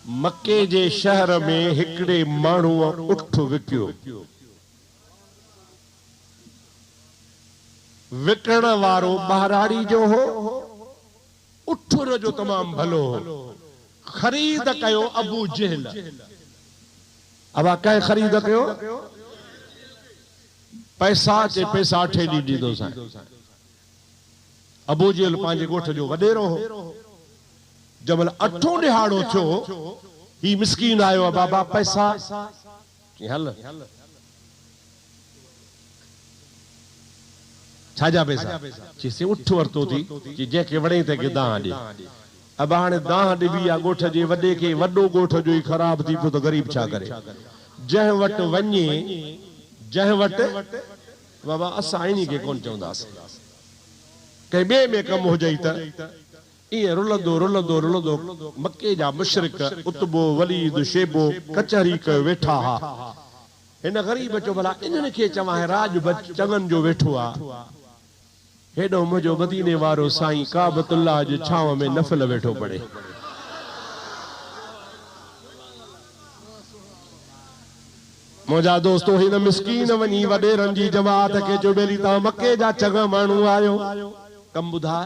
मक्के जे शहर में हिकड़े माण्हू उठ विकियो। विकण वारो बहराड़ी जो हो, उठुर जो तमाम भलो हो। खरीद कयो अबू जहल। अब कह खरीद कयो पैसा चे पैसा अठे डी दी दो सा। अबू जहल पांजे गोठ जो वडेरो हो। जबल अठो दिहाड़ो थो ही मिस्कीन आयो बाबा पैसा हल छाजा पैसा चीसे उठ वरतो थी कि जेके वड़े ते के दाह दे। अब हाने दाह दिबी आ गोठ जे वडे के वडो गोठ जो ही खराब थी तो गरीब छा करे। जह वट वने जह वट बाबा असा इनी के कोन चौंदास के बे में कम हो जाई त ये रुलंदो रुलंदो रुलंदो मक्के जा मुशरिक उतबो वलीद शेबो कचहरी के वेठा हा। इन गरीब चो भला इन्हनि खे चवा है राज चङन जो वेठो आ। हेडो मुझो मदीने वारो साईं काबतुल्लाह जे छाव में नफल वेठो पड़े। मुझा दोस्तों हिन मिस्कीन वनी वडेरन जी जमात के जो बेली ता मक्के जा चङ माण्हू आयो कम बुधा।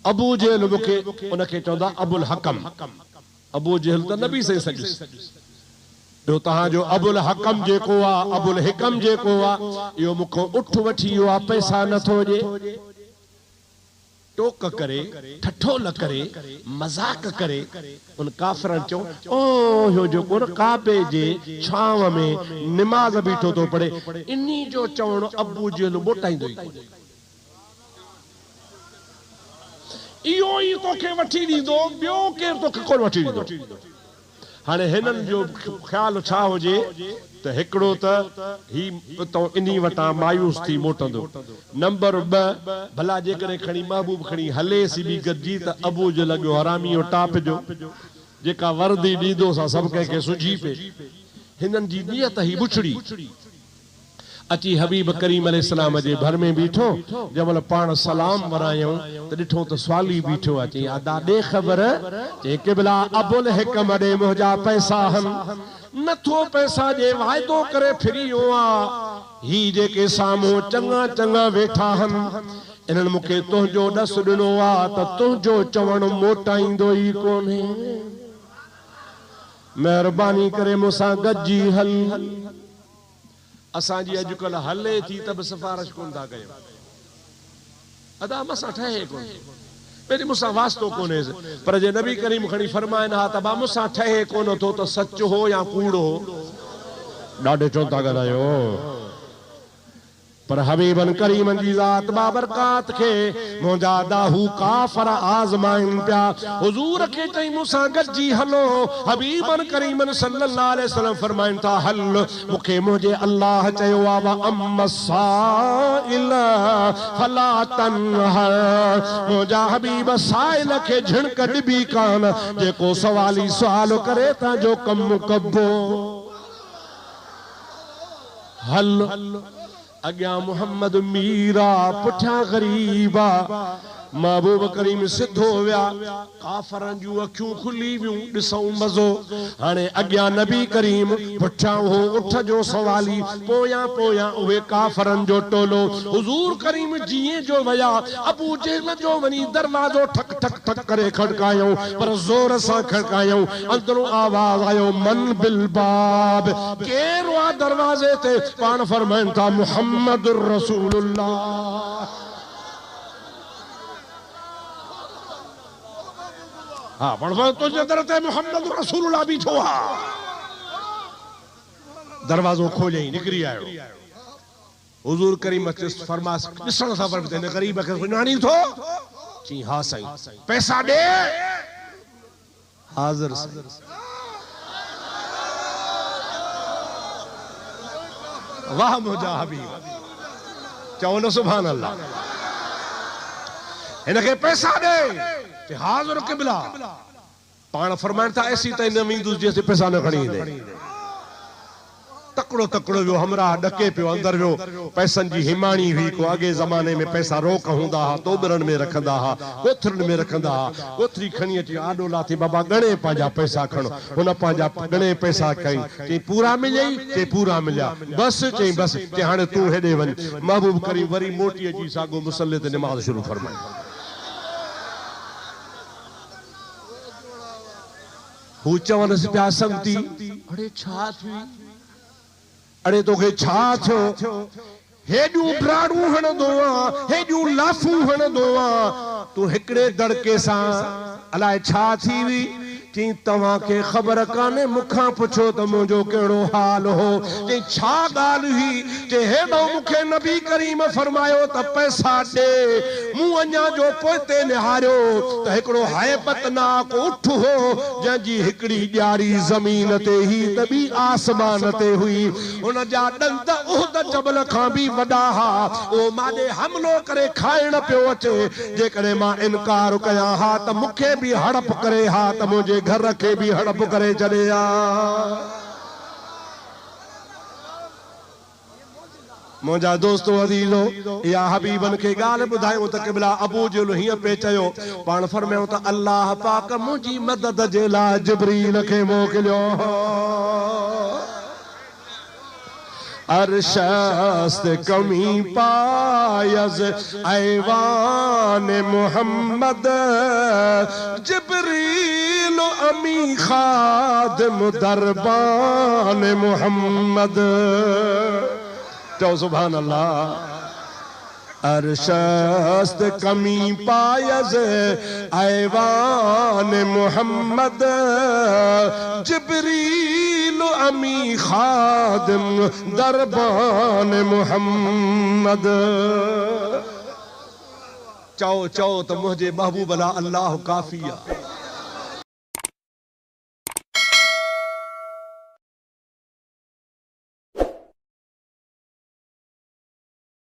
अबू जहल मुखे उनके चौंदा अबुल हकम। अबू जहल तो नबी से सजुस जो तहां जो अबुल हकम जेको आ अबुल हिकम जेको आ यो मुखो उठ वठियो आ पैसा न थो जे। टोक करे ठठोल करे मजाक करे उन काफरन चो ओ यो जो कोन काबे जे छाव में नमाज बीठो तो पड़े इन्ही जो चवण अबू जहल मोटाइंदो ही इयो ही तोखे वठी दीदो बियो केर तोखे कोन वठी दीदो। हाने हिनन जो ख्याल छा होजे त हिकड़ो त ही तो इन्ही वटा मायूस थी मोटंदो। नंबर 2 भला जे करे खणी महबूब खणी हले सी बी गजी त अबू जो लगो हरामी ओ टाप जो जेका वर्दी दीदो सा सब के सुझी पे। हिनन जी नियत ही बुछड़ी अची हबीब करीम अलैहिस्सलाम जे घर में बीठो। जबल पान सलाम वरायो त डिठो त स्वाली बीठो अची आदा दे खबर जे किबला अबुल हिकम दे मुजा पैसा हन नथो पैसा जे वायदो करे फिरियो आ। ही जे के सामो चंगा चंगा वेठा हन इनन मुके तुंजो दस दिनो आ त तुंजो चवण मोटाइंदो ही कोने। मेहरबानी करे मुसा गजी हल। असा जी अजकल हले थी तब सिफारिश कोन था कयो अदा मसा ठहे कोन मेरी मुसा वास्तो कोने पर जे नबी करीम खणी फरमाइन हा तबा मुसा ठहे कोन तो तो सच हो या कूड़ो डाडे चोंता गलायो। पर हबीबन करीमन जी जात बाबरकात के मुजा दाहू काफर आजमाइन प्या। हुजूर के चई मुसा गजी हलो। हबीबन करीमन सल्लल्लाहु अलैहि वसल्लम फरमाइन था हल मुखे मुझे अल्लाह चयो आ व अम्मसाइल फला तनहर। मुजा हबीब साइल के झिणक डिबी कान जेको सवाली सवाल करे ता जो कम कबो हल। अग्या मोहम्मद मीरा पुठा गरीबा महबूब करीम सिद्धो व्या काफरन जू अखियूं खुली वियूं दिसऊं मजो। हाने अग्या नबी करीम पुठा हो उठ जो सवाली पोया पोया उहे काफरन जो टोलो। हुजूर करीम जिए जो वया अबू जहल जो वनी दरवाजो ठक ठक ठक करे खड़कायो पर जोर सा खड़कायो अंदरों आवाज आयो मन बिल बाब केर वा दरवाजे ते पान फरमाइन था मुहम्मदुर रसूलुल्लाह। हाँ बड़वा तो जदरते मोहम्मद रसूलुल्लाह बीठो हा। दरवाजो खोले ही निकरी आयो। हुजूर करीम फरमास दिसण सा पर ने गरीब के सुनानी थो जी हां साईं पैसा दे हाजिर वाह मुजा हबीब चओ न सुभान अल्लाह। इनके पैसा दे हाजिर किबला पान फरमाइन था ऐसी तई न वींदुस जैसे पैसा न खणी दे त तकड़ो तकड़ो वियो हमरा डके पियो अंदर वियो पैसन जी हिमाणी हुई को अगे ज़माने में पैसा रोक हूंदा हा तोबरन में रखंदा हा कोथरन में रखंदा हा कोथरी खणी अची आडो लाथी बाबा गणे पंहिंजा पैसा खणो हुन पंहिंजा गणे पैसा कई चई पूरा मिलई चई पूरा मिलिया बस चई बस चई हाणे तू हेॾे वञ महबूब करीम वरी मोटी अची साॻो मुसल्ले ते नमाज़ शुरू फरमाई हू चवनसि पिया संगती अड़े छा थी अड़े तोखे छा थियो हेॾियूं ब्राड़ूं हणंदो आं हेॾियूं लाफूं हणंदो आं तूं हिकिड़े दड़के सां अलाए छा थी हुई चई तव्हां खे ख़बर कान्हे मूंखां पुछो त मुंहिंजो कहिड़ो हाल हो चई छा ॻाल्हि हुई चई हेॾो मूंखे नबी करीम फरमायो त पैसा ॾे मूं अञा जो पोइते निहारियो त हिकिड़ो हैबतनाक उठ हो जंहिंजी हिकिड़ी ॼारी ज़मीन ते ही त ॿी आसमान ते हुई हुन जा ॾंद उहद जबल खां बि वॾा हा उहो माॾे हमिलो करे खाइण पियो अचे जेकॾहिं मां इनकार कयां हा त मूंखे बि हड़प करे हा त मुंहिंजे घर के भी हड़प करे चले आ मुंहिंजा दोस्तो अज़ीज़ो या हबीबन खे ॻाल्हि ॿुधायूं त क़िबला अबू जहल हीअं पे चयो पाण फरमायूं त अल्लाह पाक मुंहिंजी मदद जे लाइ जिब्रील खे मोकिलियो अरशस्त कमी पायज ऐवान मोहम्मद जिब्रील अमी खादिम दरबान मोहम्मद चो सुभान अल्लाह अरशस्त कमी पायज ऐवान मोहम्मद जिब्रील अमी खादिम दरबान मोहम्मद चओ चओ त मुंहिंजे महबूब ला अल्लाह काफ़ी आहे